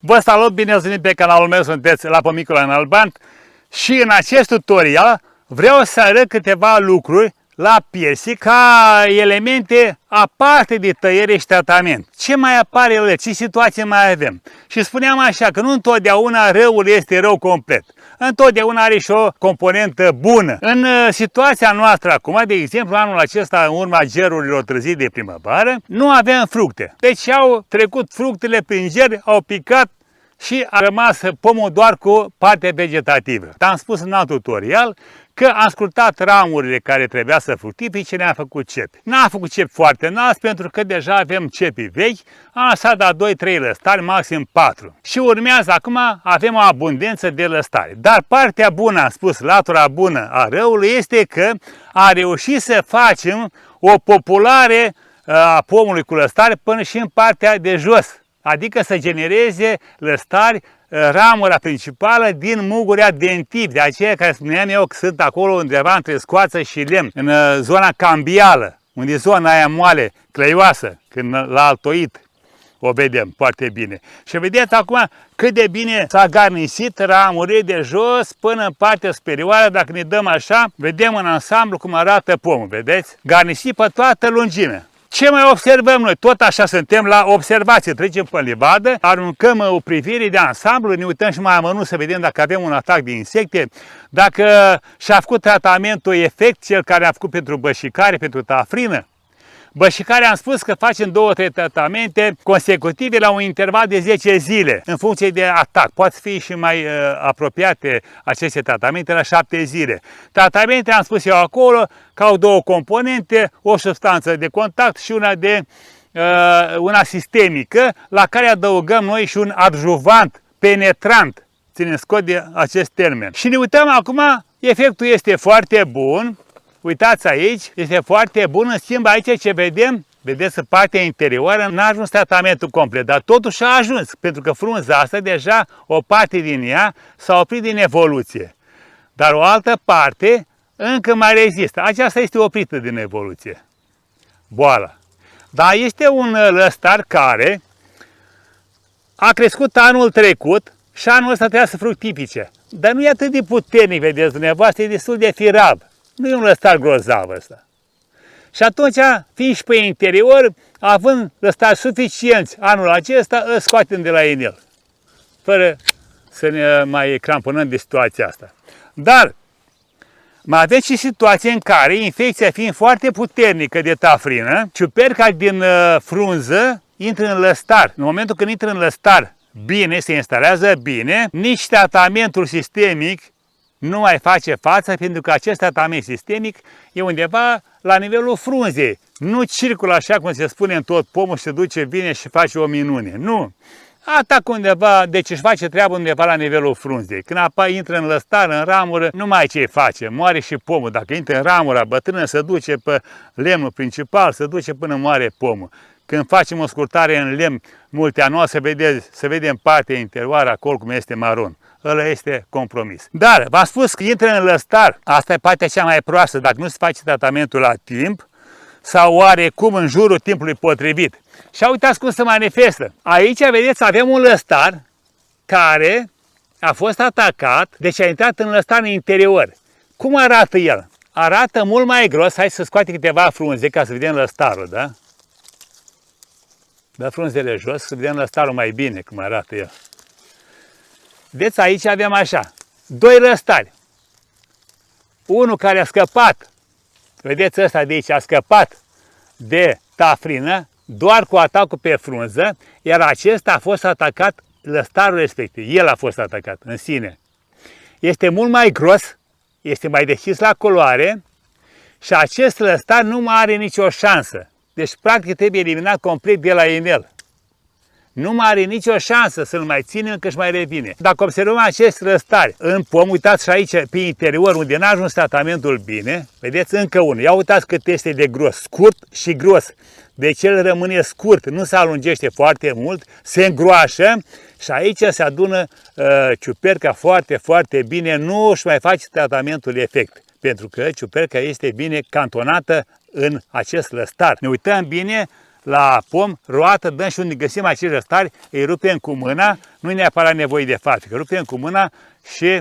Vă salut, bine ați venit pe canalul meu, sunteți la Pămicul în Alban și în acest tutorial vreau să arăt câteva lucruri la piersic ca elemente aparte de tăiere și tratament. Ce mai apare ele, ce situații mai avem? Și spuneam așa că nu întotdeauna răul este rău complet. Întotdeauna are și o componentă bună. În situația noastră acum, de exemplu, anul acesta, în urma gerurilor târzii de primăvară, nu aveam fructe. Deci au trecut fructele prin ger, au picat și a rămas pomul doar cu partea vegetativă. Am spus în alt tutorial că am scurtat ramurile care trebuia să fructifice, ne-a făcut cepi. N-a făcut cepi foarte înalți pentru că deja avem cepii vechi, am lăsat la 2-3 lăstari, maxim 4. Și urmează acum, avem o abundență de lăstari. Dar partea bună, am spus, latura bună a răului este că a reușit să facem o populare a pomului cu lăstari până și în partea de jos. Adică să genereze lăstari, ramura principală din mugurea dentivi, de aceea care spuneam eu că sunt acolo undeva între scoață și lemn, în zona cambială, unde e zona aia moale, cleioasă, când la altoit o vedem foarte bine. Și vedeți acum cât de bine s-a garnisit ramurile de jos până în partea superioară, dacă ne dăm așa, vedem în ansamblu cum arată pomul, vedeți? Garnisit pe toată lungimea. Ce mai observăm noi? Tot așa suntem la observație. Trecem pe livadă, aruncăm o privire de ansamblu, ne uităm și mai amănunt să vedem dacă avem un atac de insecte, dacă și-a făcut tratamentul efect, cel care a făcut pentru bășicare, pentru tafrină. Bășicare am spus că facem 2-3 tratamente consecutive la un interval de 10 zile, în funcție de atac. Poate fi și mai apropiate aceste tratamente la 7 zile. Tratamente, am spus eu acolo, că au două componente, o substanță de contact și una sistemică, la care adăugăm noi și un adjuvant penetrant, ținând cont de acest termen. Și ne uităm acum, efectul este foarte bun. Uitați aici, este foarte bun, în schimb aici ce vedem, vedeți în partea interioară, n-a ajuns tratamentul complet, dar totuși a ajuns, pentru că frunza asta deja, o parte din ea s-a oprit din evoluție. Dar o altă parte încă mai rezistă, aceasta este oprită din evoluție, boala. Dar este un lăstar care a crescut anul trecut și anul ăsta trebuia să fructifice. Dar nu e atât de puternic, vedeți dumneavoastră, e destul de firav. Nu e un lăstar grozav ăsta. Și atunci, fiind și pe interior, având lăstari suficienți anul acesta, îl scoatem de la inel. Fără să ne mai cramponăm de situația asta. Dar mai avem și situații în care, infecția fiind foarte puternică de tafrină, ciuperca din frunză intră în lăstar. În momentul când intră în lăstar bine, se instalează bine, nici tratamentul sistemic nu mai face față, pentru că acest tratament sistemic e undeva la nivelul frunzei. Nu circulă așa cum se spune în tot pomul și se duce, vine și face o minune. Nu. Atac undeva, deci își face treabă undeva la nivelul frunzei. Când apoi intră în lăstar, în ramură, nu mai ce face, moare și pomul. Dacă intră în ramura bătrână, se duce pe lemnul principal, se duce până moare pomul. Când facem o scurtare în lemn multianual, să vedem partea interioară acolo cum este maron. Ăla este compromis. Dar v-am spus că intră în lăstar, asta e partea cea mai proastă, dacă nu se face tratamentul la timp sau oarecum în jurul timpului potrivit. Și uitați cum se manifestă. Aici, vedeți, avem un lăstar care a fost atacat, deci a intrat în lăstar în interior. Cum arată el? Arată mult mai gros. Hai să scoatem câteva frunze ca să vedem lăstarul, da? Dă frunzele jos, să vedem lăstarul mai bine cum arată el. Vedeți, aici avem așa, 2 lăstari. Unul care a scăpat, vedeți ăsta de aici, a scăpat de tafrină, doar cu atacul pe frunză, iar acesta a fost atacat, lăstarul respectiv, el a fost atacat în sine. Este mult mai gros, este mai deschis la culoare și acest lăstar nu mai are nicio șansă. Deci, practic, trebuie eliminat complet de la inel. Nu mai are nicio șansă să-l mai ținem, că își mai revine. Dacă observăm acest lăstar în pom, uitați și aici pe interior, unde n-a ajuns tratamentul bine, vedeți încă unul. Ia uitați cât este de gros, scurt și gros. Deci el rămâne scurt, nu se alungește foarte mult, se îngroașă și aici se adună ciuperca foarte, foarte bine, nu își mai face tratamentul efect. Pentru că ciuperca este bine cantonată în acest lăstar. Ne uităm bine la pom, roată, dăm și unde găsim acești răstari, îi rupem cu mâna, nu e neapărat nevoie de fabrică, rupem cu mâna și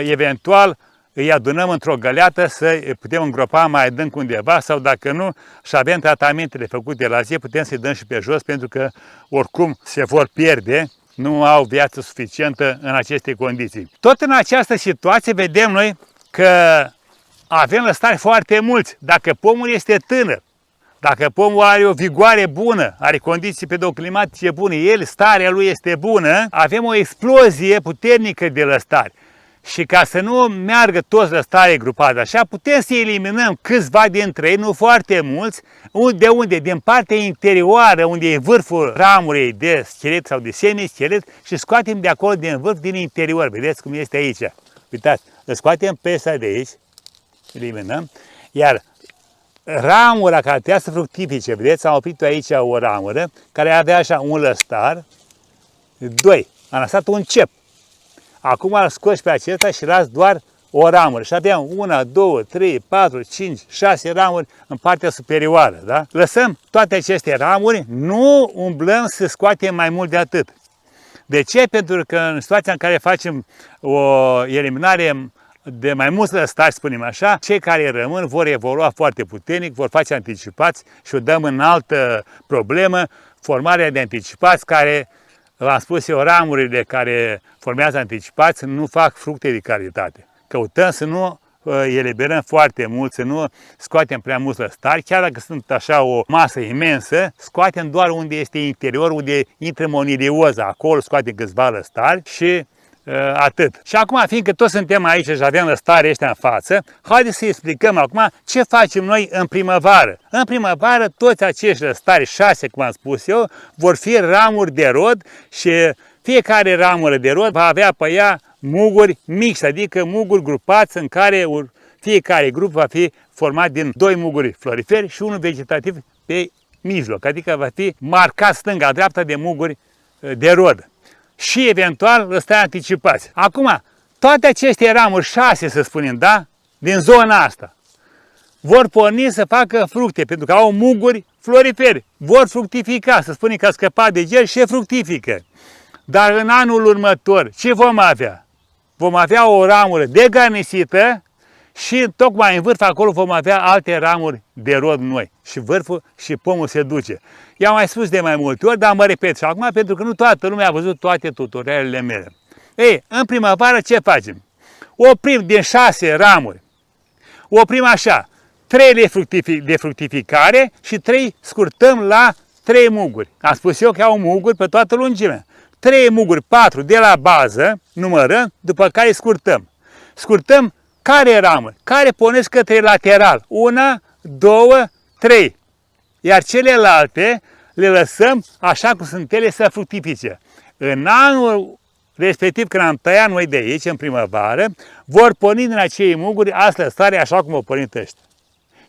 eventual îi adunăm într-o găleată să putem îngropa mai adânc undeva sau dacă nu, și avem tratamentele făcute la zi, putem să-i dăm și pe jos pentru că oricum se vor pierde, nu au viață suficientă în aceste condiții. Tot în această situație vedem noi că avem lăstari foarte mulți. Dacă pomul este tânăr, dacă pomul are o vigoare bună, are condiții pedoclimatice bune, starea lui este bună, avem o explozie puternică de lăstari. Și ca să nu meargă toți lăstarii grupați așa, putem să eliminăm câțiva dintre ei, nu foarte mulți, de unde? Din partea interioară, unde e vârful ramurii de schelet sau de semi-schelet și scoatem de acolo din vârf, din interior. Vedeți cum este aici. Uitați, îl scoatem pe ăsta de aici, eliminăm, iar ramura care trebuia să fructifice, vedeți, am oprit aici o ramură care avea așa un lăstar, 2, am lăsat un cep. Acum îl scoți pe acesta și las doar o ramură. Și aveam 1, 2, 3, 4, 5, 6 ramuri în partea superioară. Da? Lăsăm toate aceste ramuri, nu umblăm să scoatem mai mult de atât. De ce? Pentru că în situația în care facem o eliminare de mai mulți lăstari, spunem așa, cei care rămân vor evolua foarte puternic, vor face anticipați și o dăm în altă problemă, formarea de anticipați care, v-am spus eu, ramurile care formează anticipați nu fac fructe de calitate. Căutăm să nu eliberăm foarte mult, să nu scoatem prea mulți lăstari, chiar dacă sunt așa o masă imensă, scoatem doar unde este interior, unde intră monilioză, acolo scoatem câțiva lăstari și atât. Și acum, fiindcă toți suntem aici și avem lăstari ăștia în față, haideți să explicăm acum ce facem noi în primăvară. În primăvară, toți acești lăstari, 6, cum am spus eu, vor fi ramuri de rod și fiecare ramură de rod va avea pe ea muguri mixte, adică muguri grupați în care fiecare grup va fi format din 2 muguri floriferi și unul vegetativ pe mijloc, adică va fi marcat stânga-dreapta de muguri de rod. Și eventual lăstari anticipați. Acum, toate aceste ramuri, 6 să spunem, da? Din zona asta, vor porni să facă fructe, pentru că au muguri floriferi, vor fructifica, să spunem că a scăpat de gel și fructifică. Dar în anul următor, ce vom avea? Vom avea o ramură degarnisită și tocmai în vârf acolo vom avea alte ramuri de rod noi. Și vârful și pomul se duce. I-am mai spus de mai multe ori, dar mă repet și acum pentru că nu toată lumea a văzut toate tutorialele mele. Ei, în primăvară ce facem? Oprim din 6 ramuri. Oprim așa, 3 de fructificare și 3 scurtăm la 3 muguri. Am spus eu că au muguri pe toată lungimea. 3 muguri, 4 de la bază, numărăm, după care scurtăm. Scurtăm care ramuri? Care pornesc către lateral? 1, 2, 3. Iar celelalte le lăsăm așa cum sunt ele să fructifice. În anul respectiv, când am tăiat noi de aici, în primăvară, vor porni din acei muguri astea stare așa cum au pornit ăștia.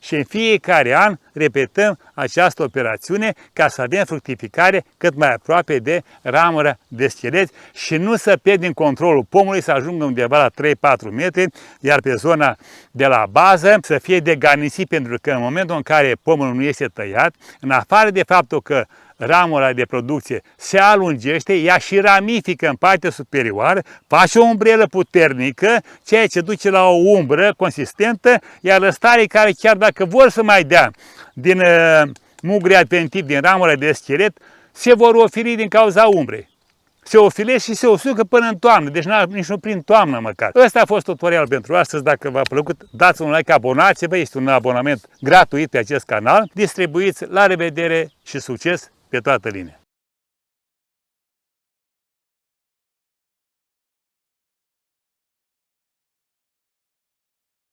Și în fiecare an repetăm această operațiune ca să avem fructificare cât mai aproape de ramura de schelet și nu să pierdem controlul pomului, să ajungă undeva la 3-4 metri, iar pe zona de la bază să fie degarnisit, pentru că în momentul în care pomul nu este tăiat, în afară de faptul că ramura de producție se alungește, ea și ramifică în partea superioară, face o umbrelă puternică, ceea ce duce la o umbră consistentă, iar lăstarii care chiar dacă vor să mai dea din muguri adventiv, din ramura de schelet, se vor ofili din cauza umbrei. Se ofilesc și se usucă până în toamnă, deci nici nu prin toamnă măcar. Ăsta a fost tutorial pentru astăzi. Dacă v-a plăcut, dați un like, abonați-vă, este un abonament gratuit pe acest canal. Distribuiți, la revedere și succes pe toată linia!